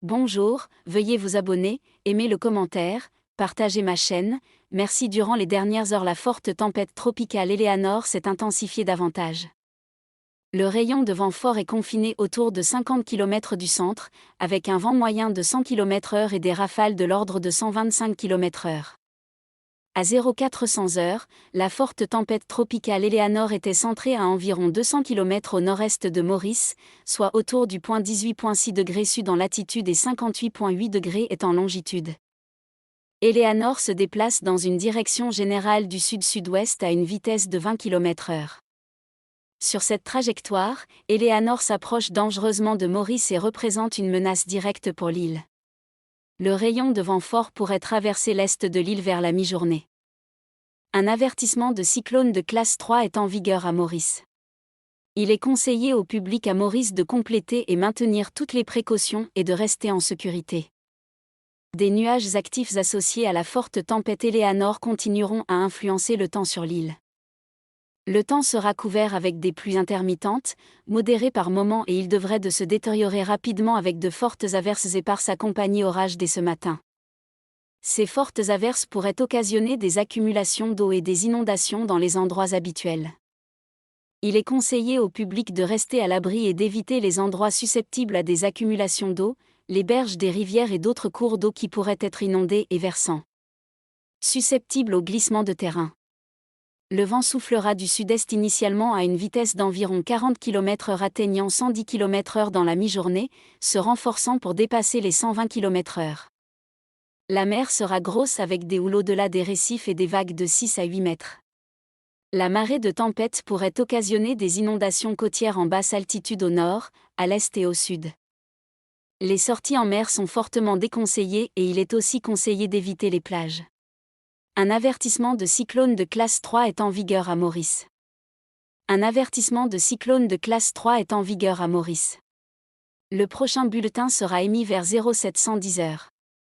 Bonjour, veuillez vous abonner, aimer le commentaire, partager ma chaîne, merci. Durant les dernières heures, la forte tempête tropicale Eleanor s'est intensifiée davantage. Le rayon de vent fort est confiné autour de 50 km du centre, avec un vent moyen de 100 km/h et des rafales de l'ordre de 125 km/h. À 0400 heures, la forte tempête tropicale Eleanor était centrée à environ 200 km au nord-est de Maurice, soit autour du point 18,6 degrés sud en latitude et 58,8 degrés est en longitude. Eleanor se déplace dans une direction générale du sud-sud-ouest à une vitesse de 20 km/h. Sur cette trajectoire, Eleanor s'approche dangereusement de Maurice et représente une menace directe pour l'île. Le rayon de vent fort pourrait traverser l'est de l'île vers la mi-journée. Un avertissement de cyclone de classe 3 est en vigueur à Maurice. Il est conseillé au public à Maurice de compléter et maintenir toutes les précautions et de rester en sécurité. Des nuages actifs associés à la forte tempête Eleanor continueront à influencer le temps sur l'île. Le temps sera couvert avec des pluies intermittentes, modérées par moments, et il devrait se détériorer rapidement avec de fortes averses éparses accompagnées orages dès ce matin. Ces fortes averses pourraient occasionner des accumulations d'eau et des inondations dans les endroits habituels. Il est conseillé au public de rester à l'abri et d'éviter les endroits susceptibles à des accumulations d'eau, les berges des rivières et d'autres cours d'eau qui pourraient être inondés et versants. Susceptibles au glissement de terrain. Le vent soufflera du sud-est initialement à une vitesse d'environ 40 km/h atteignant 110 km/h dans la mi-journée, se renforçant pour dépasser les 120 km/h. La mer sera grosse avec des houles au-delà des récifs et des vagues de 6 à 8 mètres. La marée de tempête pourrait occasionner des inondations côtières en basse altitude au nord, à l'est et au sud. Les sorties en mer sont fortement déconseillées et il est aussi conseillé d'éviter les plages. Un avertissement de cyclone de classe 3 est en vigueur à Maurice. Un avertissement de cyclone de classe 3 est en vigueur à Maurice. Le prochain bulletin sera émis vers 0710 heures.